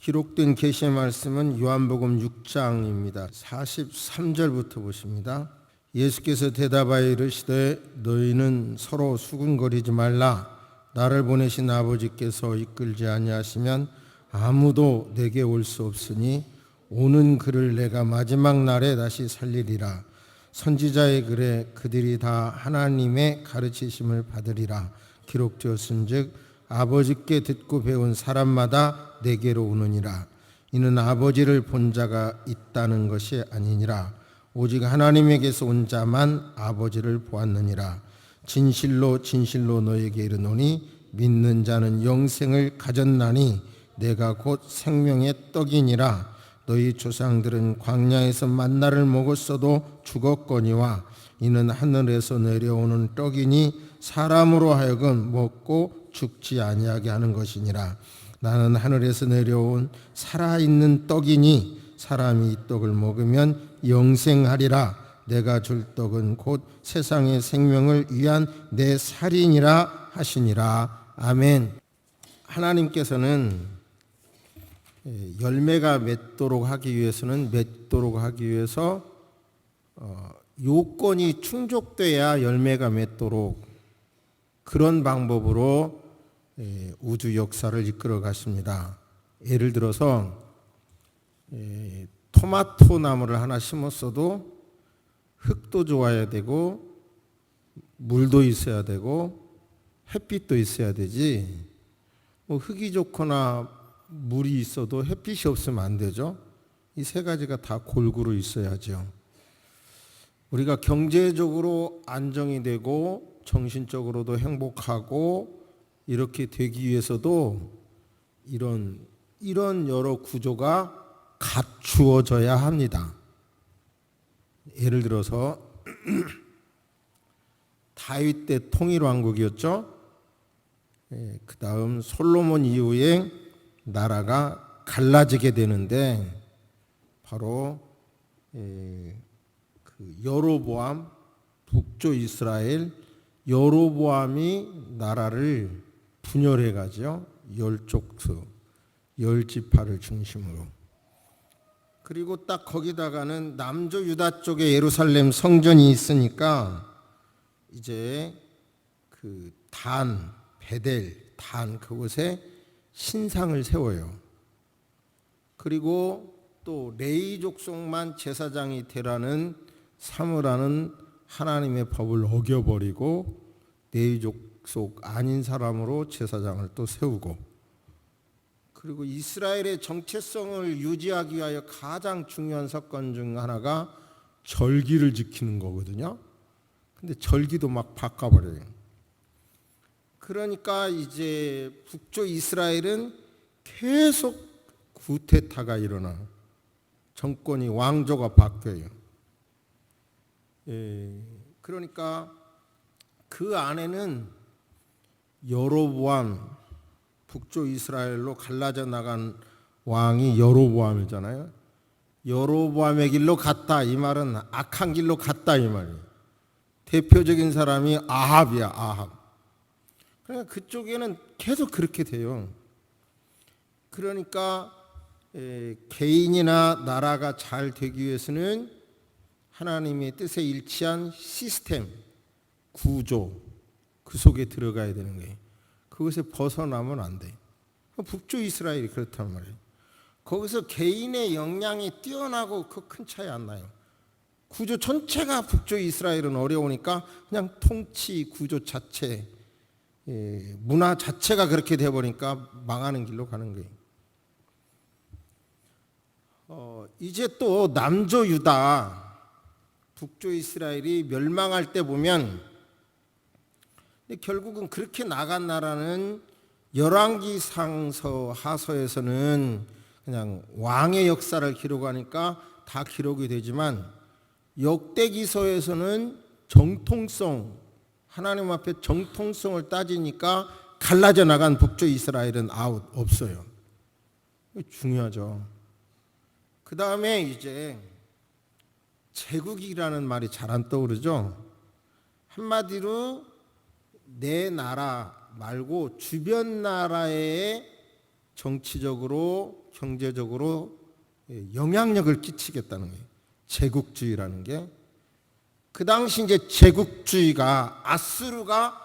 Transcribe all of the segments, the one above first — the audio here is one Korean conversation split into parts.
기록된 계시의 말씀은 요한복음 6장입니다. 43절부터 보십니다. 예수께서 대답하여 이르시되 너희는 서로 수군거리지 말라. 나를 보내신 아버지께서 이끌지 아니하시면 아무도 내게 올 수 없으니 오는 그를 내가 마지막 날에 다시 살리리라. 선지자의 글에 그들이 다 하나님의 가르치심을 받으리라 기록되었은즉 아버지께 듣고 배운 사람마다 내게로 오느니라. 이는 아버지를 본 자가 있다는 것이 아니니라. 오직 하나님에게서 온 자만 아버지를 보았느니라. 진실로 진실로 너에게 이르노니 믿는 자는 영생을 가졌나니 내가 곧 생명의 떡이니라. 너희 조상들은 광야에서 만나를 먹었어도 죽었거니와 이는 하늘에서 내려오는 떡이니 사람으로 하여금 먹고 죽지 아니하게 하는 것이니라. 나는 하늘에서 내려온 살아있는 떡이니 사람이 이 떡을 먹으면 영생하리라. 내가 줄 떡은 곧 세상의 생명을 위한 내 살이니라 하시니라. 아멘. 하나님께서는 열매가 맺도록 하기 위해서 요건이 충족돼야 열매가 맺도록 그런 방법으로 우주 역사를 이끌어 갔습니다. 예를 들어서 토마토 나무를 하나 심었어도 흙도 좋아야 되고 물도 있어야 되고 햇빛도 있어야 되지, 흙이 좋거나 물이 있어도 햇빛이 없으면 안 되죠. 이 세 가지가 다 골고루 있어야죠. 우리가 경제적으로 안정이 되고 정신적으로도 행복하고 이렇게 되기 위해서도 이런 여러 구조가 갖추어져야 합니다. 예를 들어서 다윗 때 통일왕국이었죠. 그 다음 솔로몬 이후에 나라가 갈라지게 되는데 바로 그 여로보암, 북조 이스라엘 여로보암이 나라를 분열해 가죠. 10족수, 10지파를 중심으로. 그리고 딱 거기다가는 남조 유다 쪽에 예루살렘 성전이 있으니까 이제 그 단, 베델, 단 그곳에 신상을 세워요. 그리고 또 레위 족속만 제사장이 되라는 삼으라는 하나님의 법을 어겨버리고 레위 족속 아닌 사람으로 제사장을 또 세우고, 그리고 이스라엘의 정체성을 유지하기 위하여 가장 중요한 사건 중 하나가 절기를 지키는 거거든요. 근데 절기도 막 바꿔버려요. 그러니까 이제 북조 이스라엘은 계속 구테타가 일어나 정권이 왕조가 바뀌어요. 그러니까 그 안에는 여로보암, 북조 이스라엘로 갈라져 나간 왕이 여로보암이잖아요. 여로보암의 길로 갔다 이 말은 악한 길로 갔다 이 말이에요. 대표적인 사람이 아합이야. 아합. 그러니까 그쪽에는 계속 그렇게 돼요. 그러니까 개인이나 나라가 잘 되기 위해서는 하나님의 뜻에 일치한 시스템, 구조 그 속에 들어가야 되는 거예요. 그것에 벗어나면 안 돼. 북조 이스라엘이 그렇단 말이에요. 거기서 개인의 역량이 뛰어나고 그 큰 차이 안 나요. 구조 전체가 북조 이스라엘은 어려우니까 그냥 통치 구조 자체, 문화 자체가 그렇게 되어버리니까 망하는 길로 가는 거예요. 이제 또 남조 유다, 북조 이스라엘이 멸망할 때 보면 결국은 그렇게 나간 나라는 열왕기상서 하서에서는 그냥 왕의 역사를 기록하니까 다 기록이 되지만 역대기서에서는 정통성, 하나님 앞에 정통성을 따지니까 갈라져 나간 북조 이스라엘은 아웃, 없어요. 중요하죠. 그 다음에 이제 제국이라는 말이 잘 안 떠오르죠. 한마디로 내 나라 말고 주변 나라에 정치적으로 경제적으로 영향력을 끼치겠다는 거예요. 제국주의라는 게. 그 당시 이제 제국주의가 아수르가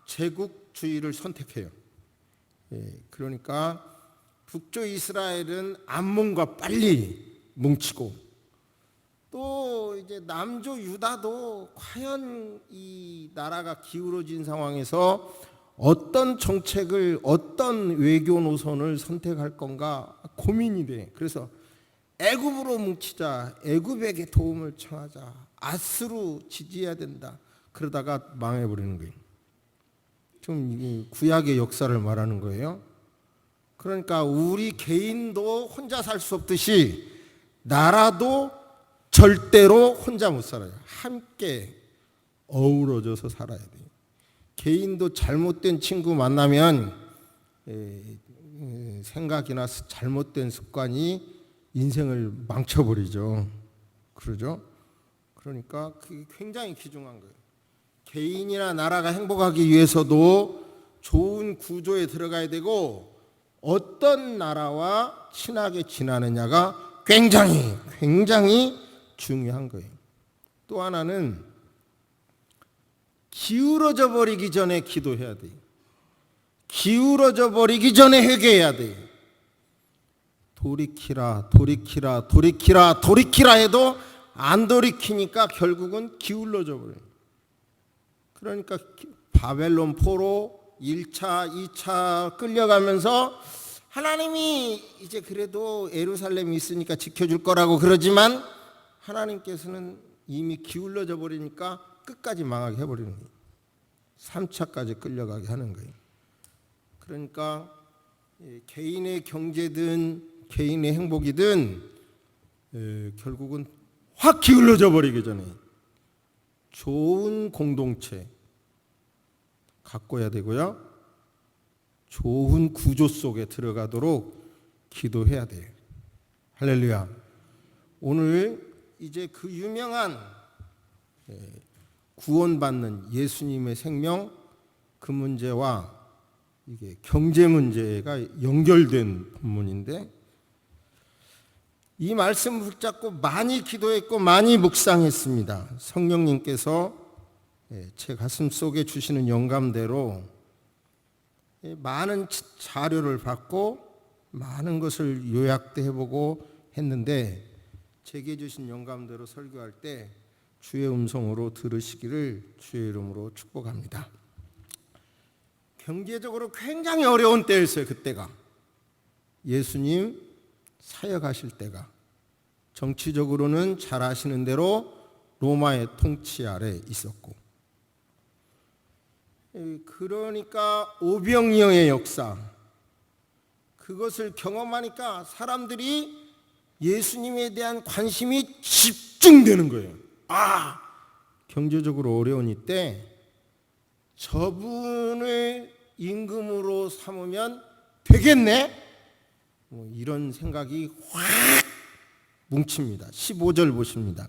제국주의를 선택해요. 그러니까 북쪽 이스라엘은 암몬과 빨리 뭉치고 또 이제 남조 유다도 과연 이 나라가 기울어진 상황에서 어떤 정책을 어떤 외교 노선을 선택할 건가 고민이 돼. 그래서 애굽으로 뭉치자, 애굽에게 도움을 청하자, 아수르 지지해야 된다. 그러다가 망해버리는 거예요. 좀 구약의 역사를 말하는 거예요. 그러니까 우리 개인도 혼자 살 수 없듯이 나라도 절대로 혼자 못 살아요. 함께 어우러져서 살아야 돼요. 개인도 잘못된 친구 만나면 생각이나 잘못된 습관이 인생을 망쳐버리죠. 그러죠? 그러니까 그게 굉장히 귀중한 거예요. 개인이나 나라가 행복하기 위해서도 좋은 구조에 들어가야 되고 어떤 나라와 친하게 지내느냐가 굉장히 중요한 거예요. 또 하나는 기울어져 버리기 전에 기도해야 돼요. 기울어져 버리기 전에 회개해야 돼요. 돌이키라 해도 안 돌이키니까 결국은 기울어져 버려요. 그러니까 바벨론 포로 1차, 2차 끌려가면서 하나님이 이제 그래도 예루살렘이 있으니까 지켜줄 거라고 그러지만 하나님께서는 이미 기울어져 버리니까 끝까지 망하게 해버리는 거예요. 3차까지 끌려가게 하는 거예요. 그러니까 개인의 경제든 개인의 행복이든 결국은 확 기울어져 버리기 전에 좋은 공동체 가꿔야 되고요. 좋은 구조 속에 들어가도록 기도해야 돼요. 할렐루야. 오늘 이제 그 유명한 구원받는 예수님의 생명 그 문제와 이게 경제 문제가 연결된 본문인데 이 말씀을 붙잡고 많이 기도했고 많이 묵상했습니다. 성령님께서 제 가슴 속에 주시는 영감대로 많은 자료를 받고 많은 것을 요약도 해보고 했는데 제게 주신 영감대로 설교할 때 주의 음성으로 들으시기를 주의 이름으로 축복합니다. 경제적으로 굉장히 어려운 때였어요. 그때가 예수님 사역하실 때가 정치적으로는 잘 아시는 대로 로마의 통치 아래 있었고 그러니까 오병이어의 역사 그것을 경험하니까 사람들이 예수님에 대한 관심이 집중되는 거예요. 아, 경제적으로 어려운 이때 저분을 임금으로 삼으면 되겠네? 이런 생각이 확 뭉칩니다. 15절 보십니다.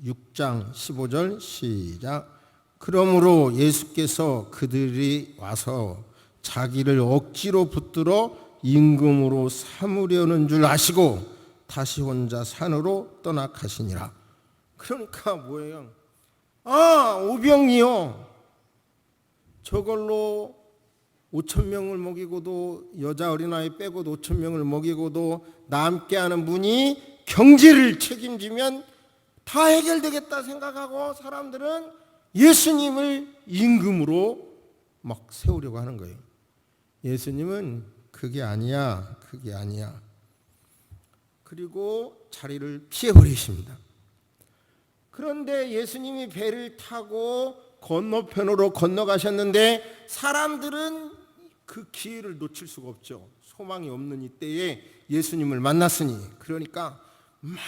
6장 15절 시작. 그러므로 예수께서 그들이 와서 자기를 억지로 붙들어 임금으로 삼으려는 줄 아시고 다시 혼자 산으로 떠나가시니라. 그러니까 뭐예요? 오병이요. 저걸로 5,000명을 먹이고도 여자 어린아이 빼고도 5,000명을 먹이고도 나 함께하는 분이 경제를 책임지면 다 해결되겠다 생각하고 사람들은 예수님을 임금으로 막 세우려고 하는 거예요. 예수님은 그게 아니야. 그리고 자리를 피해버리십니다. 그런데 예수님이 배를 타고 건너편으로 건너가셨는데 사람들은 그 기회를 놓칠 수가 없죠. 소망이 없는 이때에 예수님을 만났으니 그러니까 막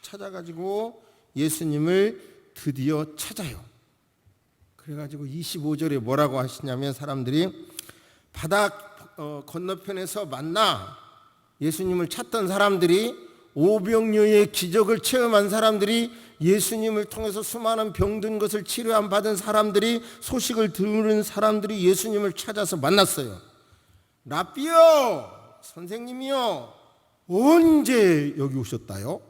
찾아가지고 예수님을 드디어 찾아요. 그래가지고 25절에 뭐라고 하시냐면 사람들이 바다 건너편에서 만나 예수님을 찾던 사람들이 오병이어의 기적을 체험한 사람들이 예수님을 통해서 수많은 병든 것을 치료함 받은 사람들이 소식을 들은 사람들이 예수님을 찾아서 만났어요. 라삐요 선생님이요, 언제 여기 오셨다요?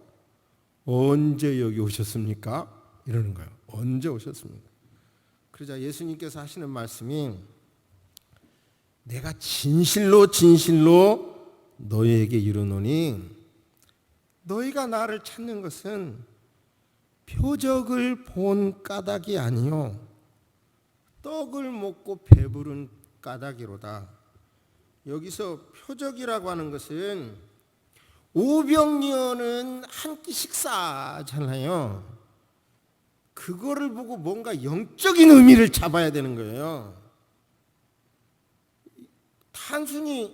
언제 여기 오셨습니까? 이러는 거예요. 언제 오셨습니까? 그러자 예수님께서 하시는 말씀이, 내가 진실로 진실로 너희에게 이르노니 너희가 나를 찾는 것은 표적을 본 까닭이 아니요 떡을 먹고 배부른 까닭이로다. 여기서 표적이라고 하는 것은 오병이어는 한 끼 식사잖아요. 그거를 보고 뭔가 영적인 의미를 잡아야 되는 거예요. 단순히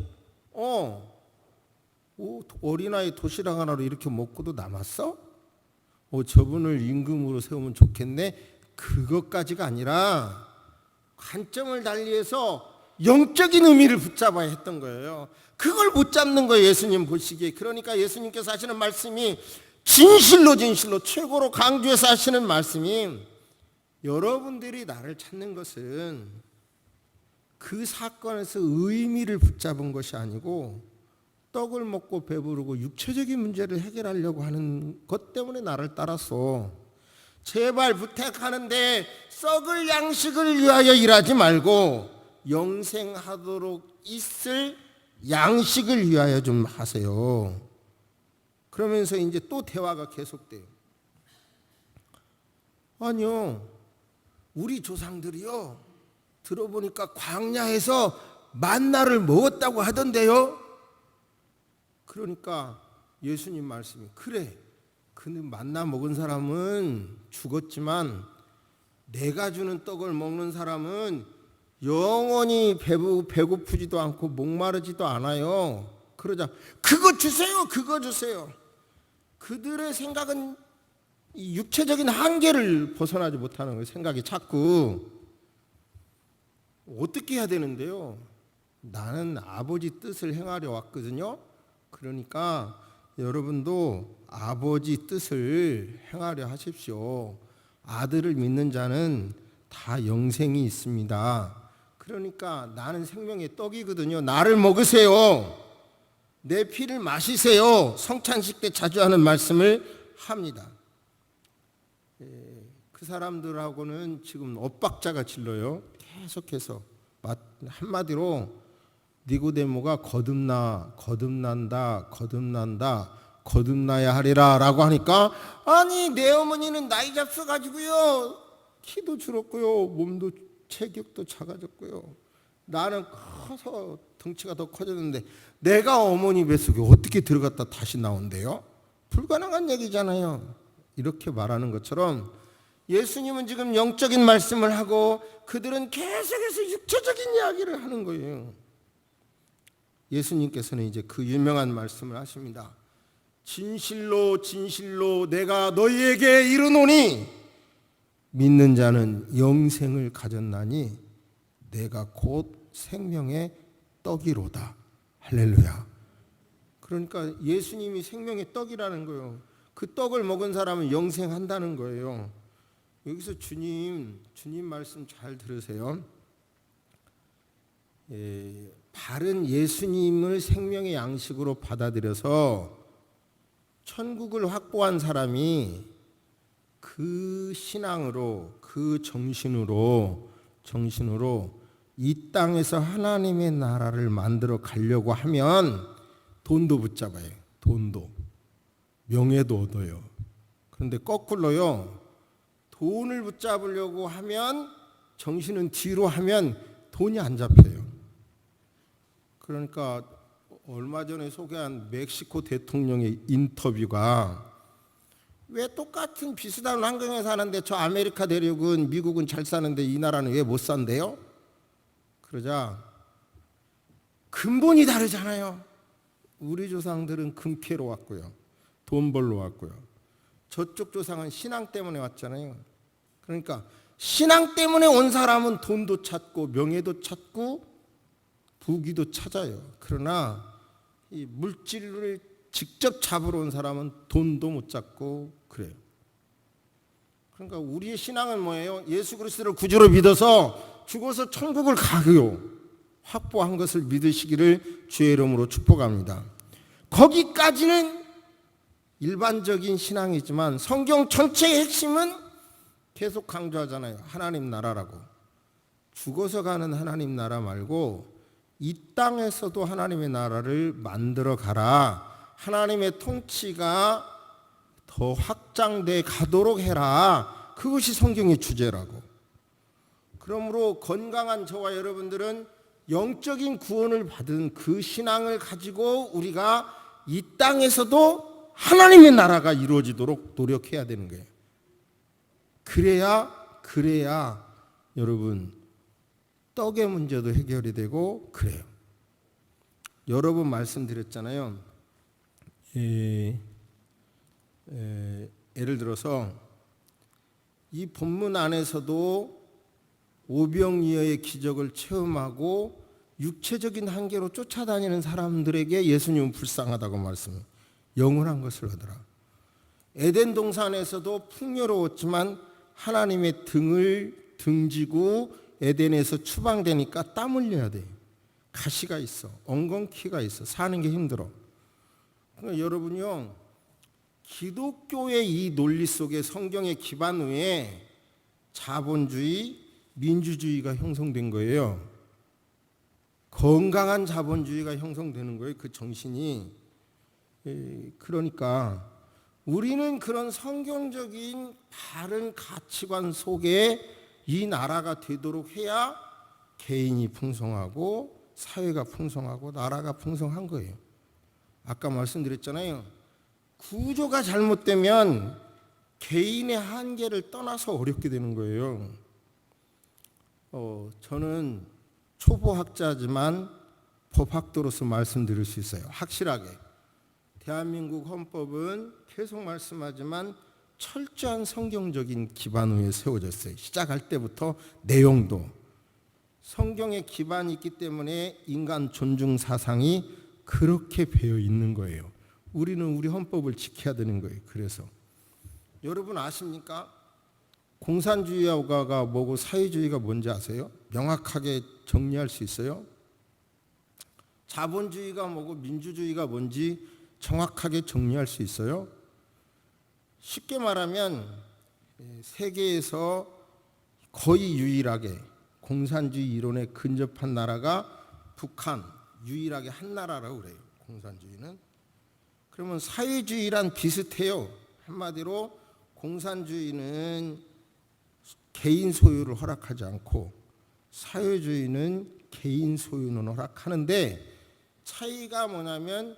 어린아이 도시락 하나로 이렇게 먹고도 남았어? 저분을 임금으로 세우면 좋겠네. 그것까지가 아니라 관점을 달리해서 영적인 의미를 붙잡아야 했던 거예요. 그걸 못 잡는 거예요, 예수님 보시기에. 그러니까 예수님께서 하시는 말씀이 진실로 진실로 최고로 강조해서 하시는 말씀이, 여러분들이 나를 찾는 것은 그 사건에서 의미를 붙잡은 것이 아니고 떡을 먹고 배부르고 육체적인 문제를 해결하려고 하는 것 때문에 나를 따랐어. 제발 부탁하는데 썩을 양식을 위하여 일하지 말고 영생하도록 있을 양식을 위하여 좀 하세요. 그러면서 이제 또 대화가 계속돼요. 아니요, 우리 조상들이요, 들어보니까 광야에서 만나를 먹었다고 하던데요. 그러니까 예수님 말씀이, 그래, 그 만나 먹은 사람은 죽었지만 내가 주는 떡을 먹는 사람은 영원히 배고프지도 않고 목마르지도 않아요. 그러자, 그거 주세요, 그거 주세요. 그들의 생각은 이 육체적인 한계를 벗어나지 못하는 거예요. 생각이 자꾸. 어떻게 해야 되는데요? 나는 아버지 뜻을 행하려 왔거든요. 그러니까 여러분도 아버지 뜻을 행하려 하십시오. 아들을 믿는 자는 다 영생이 있습니다. 그러니까 나는 생명의 떡이거든요. 나를 먹으세요. 내 피를 마시세요. 성찬식 때 자주 하는 말씀을 합니다. 그 사람들하고는 지금 엇박자가 질러요. 계속해서 한마디로 니고데모가 거듭난다, 거듭나야 하리라 라고 하니까, 아니 내 어머니는 나이 잡숴가지고요 키도 줄었고요, 몸도 체격도 작아졌고요, 나는 커서 덩치가 더 커졌는데 내가 어머니 뱃속에 어떻게 들어갔다 다시 나온대요? 불가능한 얘기잖아요. 이렇게 말하는 것처럼 예수님은 지금 영적인 말씀을 하고 그들은 계속해서 육체적인 이야기를 하는 거예요. 예수님께서는 이제 그 유명한 말씀을 하십니다. 진실로 진실로 내가 너희에게 이르노니 믿는 자는 영생을 가졌나니 내가 곧 생명의 떡이로다. 할렐루야. 그러니까 예수님이 생명의 떡이라는 거예요. 그 떡을 먹은 사람은 영생한다는 거예요. 여기서 주님 말씀 잘 들으세요. 바른 예수님을 생명의 양식으로 받아들여서 천국을 확보한 사람이 그 신앙으로, 그 정신으로 이 땅에서 하나님의 나라를 만들어 가려고 하면 돈도 붙잡아요. 돈도. 명예도 얻어요. 그런데 거꾸로요, 돈을 붙잡으려고 하면, 정신은 뒤로 하면 돈이 안 잡혀요. 그러니까 얼마 전에 소개한 멕시코 대통령의 인터뷰가, 왜 똑같은 비슷한 환경에 사는데 저 아메리카 대륙은, 미국은 잘 사는데 이 나라는 왜 못 산대요? 그러자 근본이 다르잖아요. 우리 조상들은 금캐로 왔고요, 돈 벌러 왔고요. 저쪽 조상은 신앙 때문에 왔잖아요. 그러니까 신앙 때문에 온 사람은 돈도 찾고 명예도 찾고 부귀도 찾아요. 그러나 이 물질을 직접 잡으러 온 사람은 돈도 못 잡고 그래요. 그러니까 우리의 신앙은 뭐예요? 예수 그리스도를 구주로 믿어서 죽어서 천국을 가요. 확보한 것을 믿으시기를 주의 이름으로 축복합니다. 거기까지는 일반적인 신앙이지만 성경 전체의 핵심은 계속 강조하잖아요. 하나님 나라라고. 죽어서 가는 하나님 나라 말고 이 땅에서도 하나님의 나라를 만들어 가라. 하나님의 통치가 더 확장돼 가도록 해라. 그것이 성경의 주제라고. 그러므로 건강한 저와 여러분들은 영적인 구원을 받은 그 신앙을 가지고 우리가 이 땅에서도 하나님의 나라가 이루어지도록 노력해야 되는 거예요. 그래야 여러분 떡의 문제도 해결이 되고 그래요. 여러 번 말씀드렸잖아요. 예를 들어서 이 본문 안에서도 오병이어의 기적을 체험하고 육체적인 한계로 쫓아다니는 사람들에게 예수님은 불쌍하다고 말씀해요. 영원한 것을 얻으라. 에덴 동산에서도 풍요로웠지만 하나님의 등을 등지고 에덴에서 추방되니까 땀 흘려야 돼. 가시가 있어. 엉겅퀴가 있어. 사는 게 힘들어. 그러니까 여러분요, 기독교의 이 논리 속에 성경의 기반 위에 자본주의, 민주주의가 형성된 거예요. 건강한 자본주의가 형성되는 거예요. 그 정신이. 그러니까 우리는 그런 성경적인 바른 가치관 속에 이 나라가 되도록 해야 개인이 풍성하고 사회가 풍성하고 나라가 풍성한 거예요. 아까 말씀드렸잖아요. 구조가 잘못되면 개인의 한계를 떠나서 어렵게 되는 거예요. 저는 초보학자지만 법학도로서 말씀드릴 수 있어요. 확실하게. 대한민국 헌법은 계속 말씀하지만 철저한 성경적인 기반 위에 세워졌어요. 시작할 때부터 내용도. 성경에 기반이 있기 때문에 인간 존중 사상이 그렇게 배어 있는 거예요. 우리는 우리 헌법을 지켜야 되는 거예요. 그래서 여러분 아십니까? 공산주의가 뭐고 사회주의가 뭔지 아세요? 명확하게 정리할 수 있어요? 자본주의가 뭐고 민주주의가 뭔지 정확하게 정리할 수 있어요? 쉽게 말하면 세계에서 거의 유일하게 공산주의 이론에 근접한 나라가 북한, 유일하게 한 나라라고 그래요. 공산주의는. 그러면 사회주의란 비슷해요. 한마디로 공산주의는 개인 소유를 허락하지 않고 사회주의는 개인 소유는 허락하는데 차이가 뭐냐면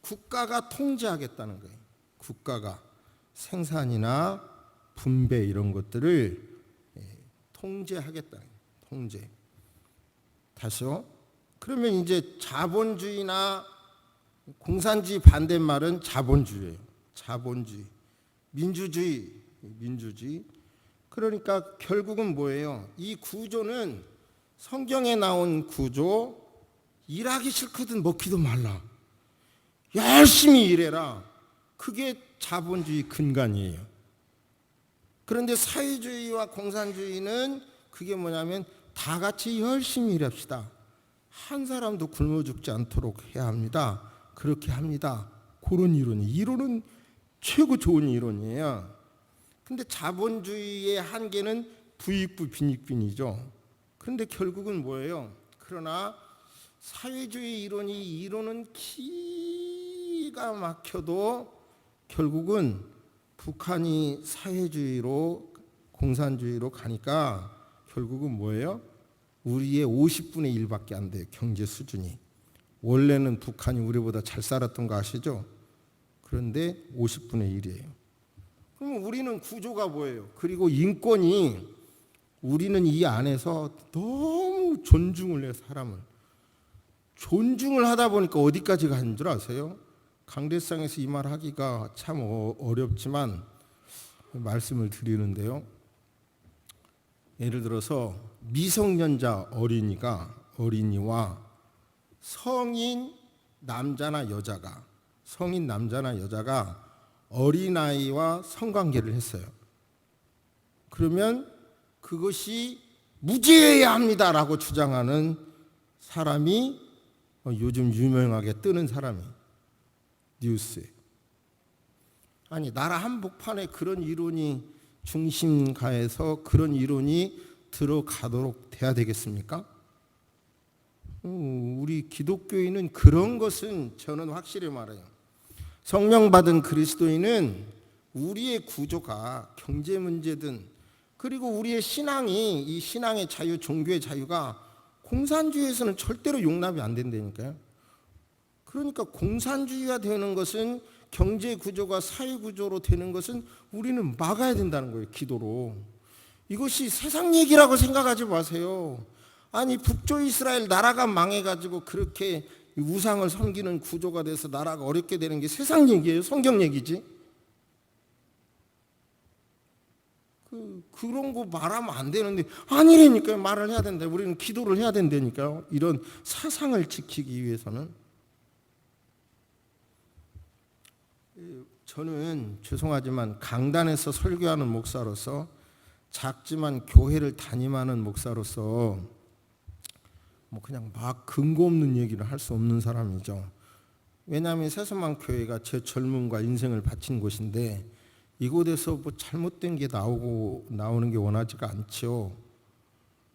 국가가 통제하겠다는 거예요. 국가가 생산이나 분배 이런 것들을 통제하겠다는 거예요. 통제. 다시요. 그러면 이제 자본주의나 공산주의 반대말은 자본주의예요. 자본주의. 민주주의. 그러니까 결국은 뭐예요? 이 구조는 성경에 나온 구조, 일하기 싫거든 먹기도 말라. 열심히 일해라. 그게 자본주의 근간이에요. 그런데 사회주의와 공산주의는 그게 뭐냐면 다 같이 열심히 일합시다. 한 사람도 굶어 죽지 않도록 해야 합니다. 그렇게 합니다. 그런 이론은 최고 좋은 이론이에요. 근데 자본주의의 한계는 부익부 빈익빈이죠. 그런데 결국은 뭐예요? 그러나 사회주의 이론은 기가 막혀도 결국은 북한이 사회주의로 공산주의로 가니까 결국은 뭐예요? 우리의 50분의 1밖에 안 돼요. 경제 수준이. 원래는 북한이 우리보다 잘 살았던 거 아시죠? 그런데 50분의 1이에요. 그럼 우리는 구조가 뭐예요? 그리고 인권이 우리는 이 안에서 너무 존중을 해요. 사람을. 존중을 하다 보니까 어디까지 가는 줄 아세요? 강대상에서 이 말 하기가 참 어렵지만 말씀을 드리는데요. 예를 들어서 미성년자 어린이와 성인 남자나 여자가 어린아이와 성관계를 했어요. 그러면 그것이 무죄해야 합니다라고 주장하는 사람이 요즘 유명하게 뜨는 사람이 뉴스에. 아니 나라 한복판에 그런 이론이 중심가에서 그런 이론이 들어가도록 돼야 되겠습니까? 우리 기독교인은 그런 것은 저는 확실히 말해요. 성령 받은 그리스도인은 우리의 구조가 경제 문제든 그리고 우리의 신앙이 이 신앙의 자유, 종교의 자유가 공산주의에서는 절대로 용납이 안 된다니까요. 그러니까 공산주의가 되는 것은 경제 구조가 사회 구조로 되는 것은 우리는 막아야 된다는 거예요. 기도로. 이것이 세상 얘기라고 생각하지 마세요. 아니 북조 이스라엘 나라가 망해가지고 그렇게 우상을 섬기는 구조가 돼서 나라가 어렵게 되는 게 세상 얘기예요? 성경 얘기지? 그런 거 말하면 안 되는데 아니라니까요. 말을 해야 된다. 우리는 기도를 해야 된다니까요. 이런 사상을 지키기 위해서는. 저는 죄송하지만 강단에서 설교하는 목사로서 작지만 교회를 담임하는 목사로서 뭐 그냥 막 근거 없는 얘기를 할 수 없는 사람이죠. 왜냐하면 새소망 교회가 제 젊음과 인생을 바친 곳인데 이곳에서 뭐 잘못된 게 나오는 게 원하지가 않죠.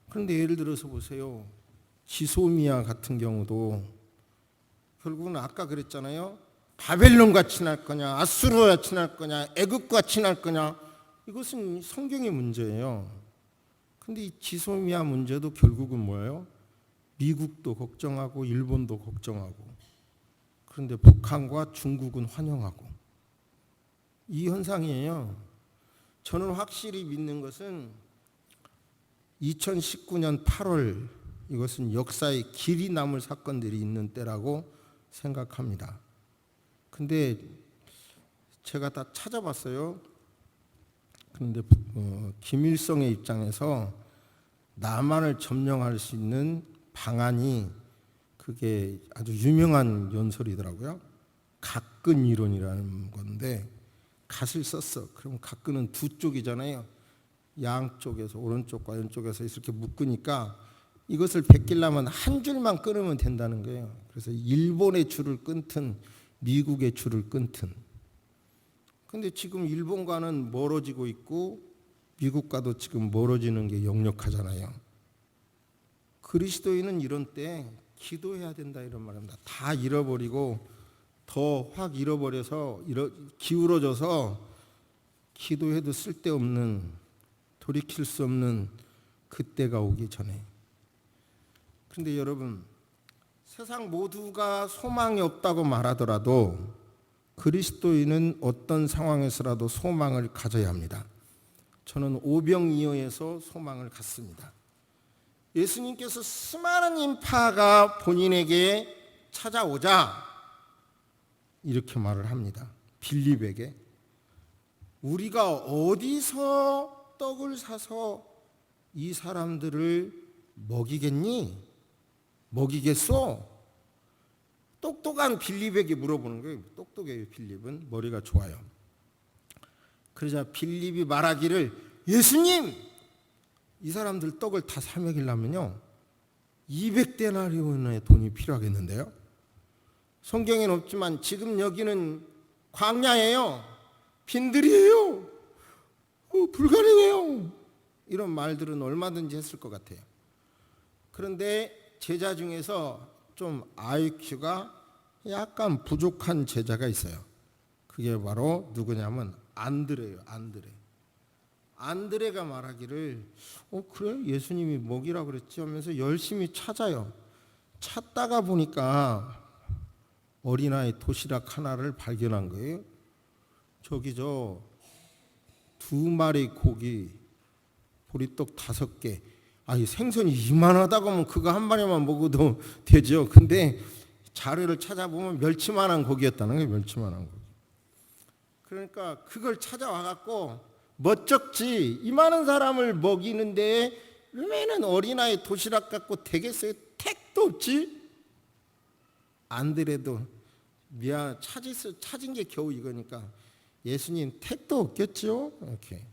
그런데 예를 들어서 보세요. 지소미아 같은 경우도 결국은 아까 그랬잖아요. 바벨론과 친할 거냐, 아수르와 친할 거냐, 애굽과 친할 거냐, 이것은 성경의 문제예요. 그런데 이 지소미아 문제도 결국은 뭐예요? 미국도 걱정하고 일본도 걱정하고, 그런데 북한과 중국은 환영하고, 이 현상이에요. 저는 확실히 믿는 것은 2019년 8월 이것은 역사의 길이 남을 사건들이 있는 때라고 생각합니다. 근데 제가 다 찾아봤어요. 그런데 김일성의 입장에서 남한을 점령할 수 있는 방안이 그게 아주 유명한 연설이더라고요. 각근 이론이라는 건데 갓을 썼어. 그럼 각근은 두 쪽이잖아요. 양쪽에서 오른쪽과 왼쪽에서 이렇게 묶으니까 이것을 베끼려면 한 줄만 끊으면 된다는 거예요. 그래서 일본의 줄을 끊든 미국의 줄을 끊든. 근데 지금 일본과는 멀어지고 있고 미국과도 지금 멀어지는 게 역력하잖아요. 그리스도인은 이런 때 기도해야 된다 이런 말입니다. 다 잃어버리고 더 확 잃어버려서 기울어져서 기도해도 쓸데없는 돌이킬 수 없는 그때가 오기 전에. 그런데 여러분 세상 모두가 소망이 없다고 말하더라도 그리스도인은 어떤 상황에서라도 소망을 가져야 합니다. 저는 오병이어에서 소망을 갖습니다. 예수님께서 수많은 인파가 본인에게 찾아오자 이렇게 말을 합니다. 빌립에게 우리가 어디서 떡을 사서 이 사람들을 먹이겠니? 먹이겠소? 똑똑한 빌립에게 물어보는 거예요. 똑똑해요. 빌립은 머리가 좋아요. 그러자 빌립이 말하기를 예수님 이 사람들 떡을 다 사 먹이려면요 200데나리온의 돈이 필요하겠는데요. 성경에는 없지만 지금 여기는 광야예요. 빈들이에요. 불가능해요. 이런 말들은 얼마든지 했을 것 같아요. 그런데 제자 중에서 좀 IQ가 약간 부족한 제자가 있어요. 그게 바로 누구냐면 안드레예요. 안드레가 말하기를 그래 예수님이 먹이라고 그랬지 하면서 열심히 찾아요. 찾다가 보니까 어린아이 도시락 하나를 발견한 거예요. 저기 2마리 고기 보리떡 5개. 이 생선이 이만하다고 하면 그거 한 마리만 먹어도 되죠. 근데 자료를 찾아보면 멸치만한 고기였다는 거예요. 멸치만한 고기. 그러니까 그걸 찾아와갖고 멋쩍지 이 많은 사람을 먹이는데 왜는 어린아이 도시락 갖고 되겠어요? 택도 없지. 안드레도 찾은 게 겨우 이거니까 예수님 택도 없겠죠. 이렇게.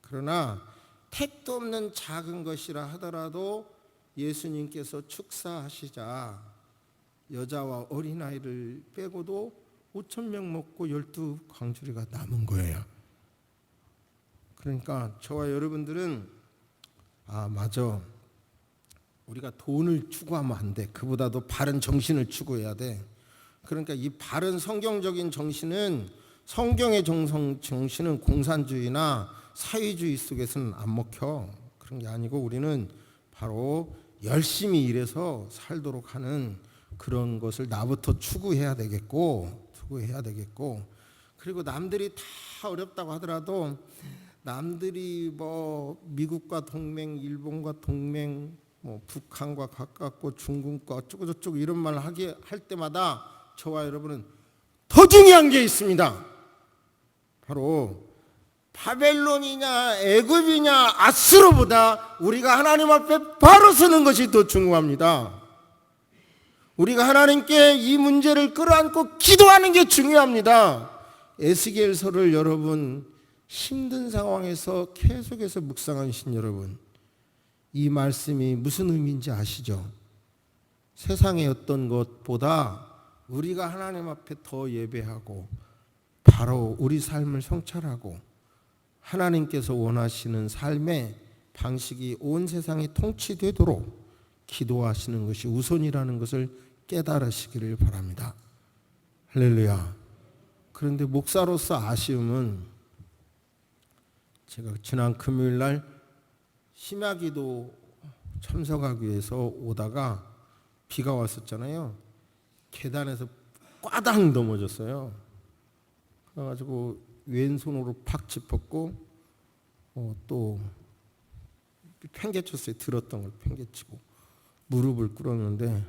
그러나 택도 없는 작은 것이라 하더라도 예수님께서 축사하시자 여자와 어린아이를 빼고도 5,000명 먹고 12광주리가 남은 거예요. 그러니까 저와 여러분들은 맞아, 우리가 돈을 추구하면 안 돼. 그보다도 바른 정신을 추구해야 돼. 그러니까 이 바른 성경적인 정신은, 성경의 정신은 공산주의나 사회주의 속에서는 안 먹혀. 그런 게 아니고 우리는 바로 열심히 일해서 살도록 하는 그런 것을 나부터 추구해야 되겠고, 그리고 남들이 다 어렵다고 하더라도 남들이 뭐 미국과 동맹, 일본과 동맹, 뭐 북한과 가깝고 중국과 어쩌고 저쩌고 이런 말을 할 때마다 저와 여러분은 더 중요한 게 있습니다. 바로 바벨론이냐 애굽이냐 아수르보다 우리가 하나님 앞에 바로 서는 것이 더 중요합니다. 우리가 하나님께 이 문제를 끌어안고 기도하는 게 중요합니다. 에스겔서를 여러분 힘든 상황에서 계속해서 묵상하신 여러분, 이 말씀이 무슨 의미인지 아시죠? 세상의 어떤 것보다 우리가 하나님 앞에 더 예배하고 바로 우리 삶을 성찰하고 하나님께서 원하시는 삶의 방식이 온 세상이 통치되도록 기도하시는 것이 우선이라는 것을 깨달으시기를 바랍니다. 할렐루야. 그런데 목사로서 아쉬움은, 제가 지난 금요일 날 심야기도 참석하기 위해서 오다가 비가 왔었잖아요. 계단에서 꽈당 넘어졌어요. 그래가지고 왼손으로 팍 짚었고 또 팽개쳤어요. 들었던 걸 팽개치고 무릎을 꿇었는데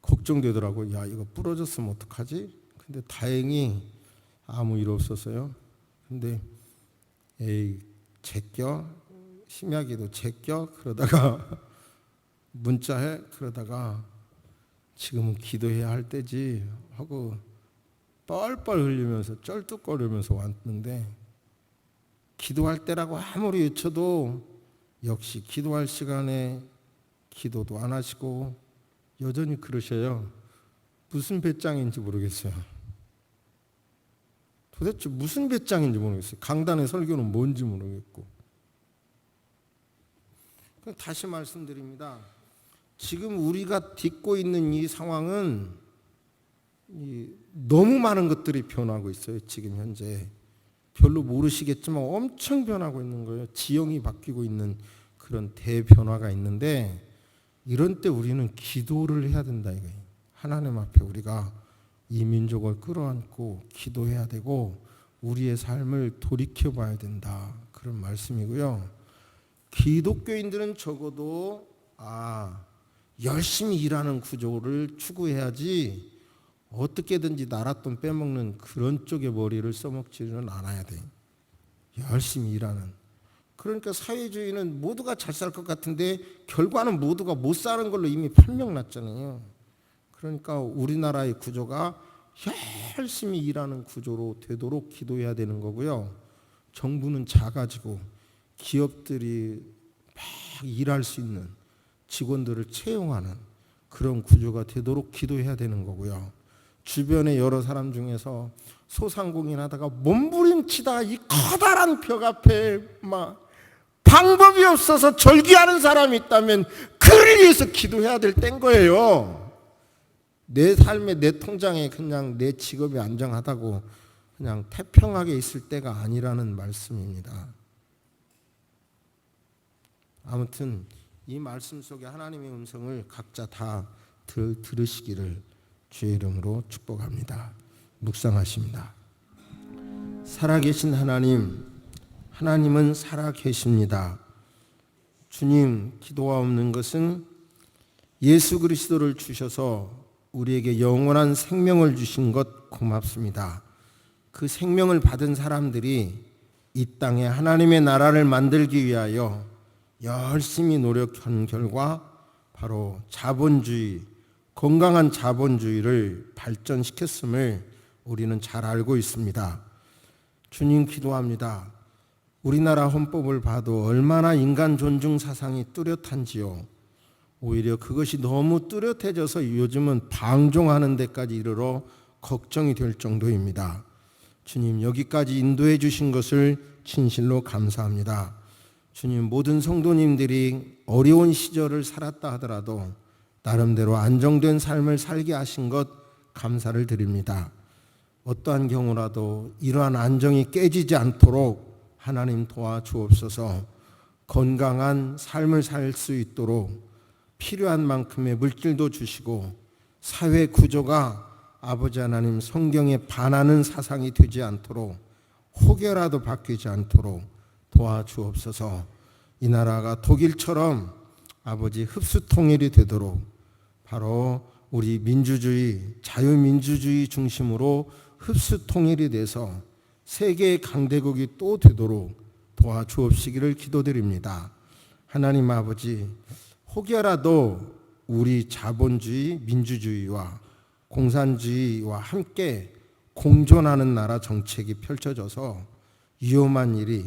걱정되더라고요. 야, 이거 부러졌으면 어떡하지? 근데 다행히 아무 일 없었어요. 근데 제껴, 심야기도 제껴, 그러다가 문자해, 그러다가 지금은 기도해야 할 때지 하고 뻘뻘 흘리면서 쩔뚝거리면서 왔는데, 기도할 때라고 아무리 외쳐도 역시 기도할 시간에 기도도 안 하시고 여전히 그러셔요. 무슨 배짱인지 모르겠어요. 도대체 무슨 배짱인지 모르겠어요. 강단의 설교는 뭔지 모르겠고. 다시 말씀드립니다. 지금 우리가 딛고 있는 이 상황은 너무 많은 것들이 변하고 있어요. 지금 현재 별로 모르시겠지만 엄청 변하고 있는 거예요. 지형이 바뀌고 있는 그런 대변화가 있는데, 이런 때 우리는 기도를 해야 된다 이거예요. 하나님 앞에 우리가 이 민족을 끌어안고 기도해야 되고 우리의 삶을 돌이켜봐야 된다, 그런 말씀이고요. 기독교인들은 적어도 열심히 일하는 구조를 추구해야지 어떻게든지 나랏돈 빼먹는 그런 쪽에 머리를 써먹지는 않아야 돼. 열심히 일하는. 그러니까 사회주의는 모두가 잘 살 것 같은데 결과는 모두가 못 사는 걸로 이미 판명났잖아요. 그러니까 우리나라의 구조가 열심히 일하는 구조로 되도록 기도해야 되는 거고요. 정부는 작아지고 기업들이 막 일할 수 있는 직원들을 채용하는 그런 구조가 되도록 기도해야 되는 거고요. 주변의 여러 사람 중에서 소상공인 하다가 몸부림치다가 이 커다란 벽 앞에 막 방법이 없어서 절규하는 사람이 있다면 그를 위해서 기도해야 될 때인 거예요. 내 삶에, 내 통장에 그냥 내 직업이 안정하다고 그냥 태평하게 있을 때가 아니라는 말씀입니다. 아무튼 이 말씀 속에 하나님의 음성을 각자 다 들으시기를 주의 이름으로 축복합니다. 묵상하십니다. 살아계신 하나님, 하나님은 살아계십니다. 주님, 기도가 없는 것은 예수 그리스도를 주셔서 우리에게 영원한 생명을 주신 것 고맙습니다. 그 생명을 받은 사람들이 이 땅에 하나님의 나라를 만들기 위하여 열심히 노력한 결과 바로 자본주의, 건강한 자본주의를 발전시켰음을 우리는 잘 알고 있습니다. 주님, 기도합니다. 우리나라 헌법을 봐도 얼마나 인간 존중 사상이 뚜렷한지요. 오히려 그것이 너무 뚜렷해져서 요즘은 방종하는 데까지 이르러 걱정이 될 정도입니다. 주님, 여기까지 인도해 주신 것을 진실로 감사합니다. 주님, 모든 성도님들이 어려운 시절을 살았다 하더라도 나름대로 안정된 삶을 살게 하신 것 감사를 드립니다. 어떠한 경우라도 이러한 안정이 깨지지 않도록 하나님 도와주옵소서. 건강한 삶을 살 수 있도록 필요한 만큼의 물질도 주시고 사회 구조가 아버지 하나님 성경에 반하는 사상이 되지 않도록 혹여라도 바뀌지 않도록 도와주옵소서. 이 나라가 독일처럼 아버지 흡수 통일이 되도록 바로 우리 민주주의, 자유민주주의 중심으로 흡수 통일이 돼서 세계의 강대국이 또 되도록 도와주옵시기를 기도드립니다. 하나님 아버지, 혹여라도 우리 자본주의, 민주주의와 공산주의와 함께 공존하는 나라 정책이 펼쳐져서 위험한 일이,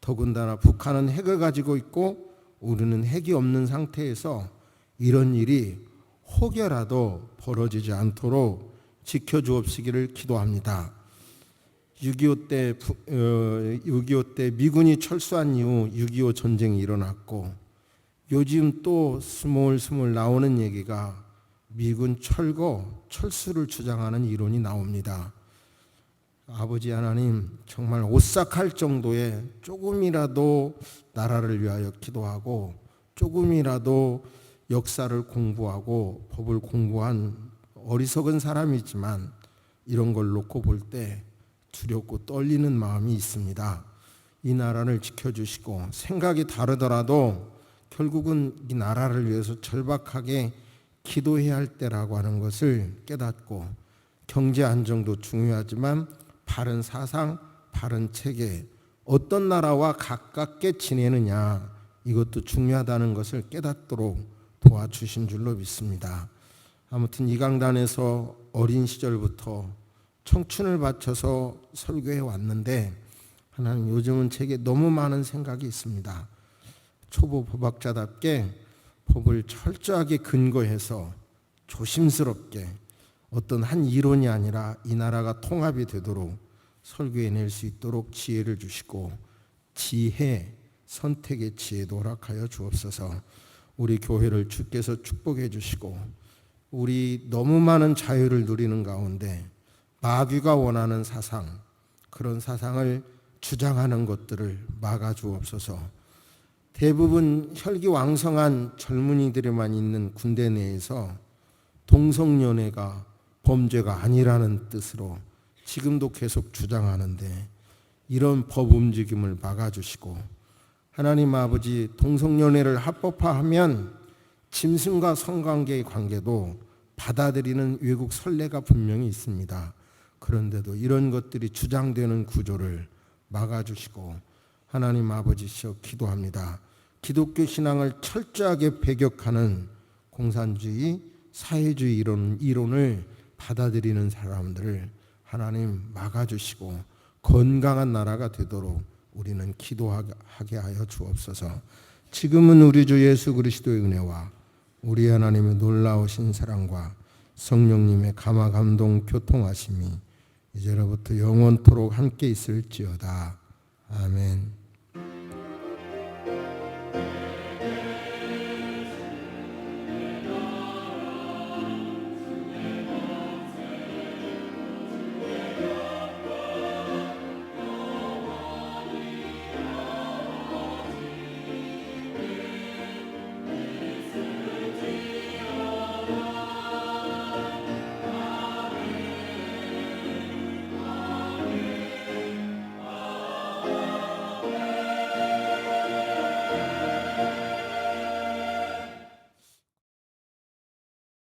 더군다나 북한은 핵을 가지고 있고 우리는 핵이 없는 상태에서 이런 일이 혹여라도 벌어지지 않도록 지켜주옵시기를 기도합니다. 6.25 때 미군이 철수한 이후 6.25 전쟁이 일어났고 요즘 또 스물스물 나오는 얘기가 미군 철수를 주장하는 이론이 나옵니다. 아버지 하나님, 정말 오싹할 정도의 조금이라도 나라를 위하여 기도하고 조금이라도 역사를 공부하고 법을 공부한 어리석은 사람이지만 이런 걸 놓고 볼 때 두렵고 떨리는 마음이 있습니다. 이 나라를 지켜주시고 생각이 다르더라도 결국은 이 나라를 위해서 절박하게 기도해야 할 때라고 하는 것을 깨닫고 경제 안정도 중요하지만 바른 사상, 바른 체계, 어떤 나라와 가깝게 지내느냐 이것도 중요하다는 것을 깨닫도록 도와주신 줄로 믿습니다. 아무튼 이 강단에서 어린 시절부터 청춘을 바쳐서 설교해 왔는데 하나님, 요즘은 제게 너무 많은 생각이 있습니다. 초보 법학자답게 법을 철저하게 근거해서 조심스럽게 어떤 한 이론이 아니라 이 나라가 통합이 되도록 설교해낼 수 있도록 지혜를 주시고 지혜, 선택의 지혜도 허락하여 주옵소서. 우리 교회를 주께서 축복해 주시고 우리 너무 많은 자유를 누리는 가운데 마귀가 원하는 사상, 그런 사상을 주장하는 것들을 막아 주옵소서. 대부분 혈기왕성한 젊은이들만 있는 군대 내에서 동성연애가 범죄가 아니라는 뜻으로 지금도 계속 주장하는데 이런 법 움직임을 막아주시고 하나님 아버지, 동성연애를 합법화하면 짐승과 성관계의 관계도 받아들이는 외국 선례가 분명히 있습니다. 그런데도 이런 것들이 주장되는 구조를 막아주시고 하나님 아버지시여 기도합니다. 기독교 신앙을 철저하게 배격하는 공산주의, 사회주의 이론을 받아들이는 사람들을 하나님 막아주시고 건강한 나라가 되도록 우리는 기도하게 하여 주옵소서. 지금은 우리 주 예수 그리스도의 은혜와 우리 하나님의 놀라우신 사랑과 성령님의 감화 감동 교통하심이 이제로부터 영원토록 함께 있을지어다. 아멘.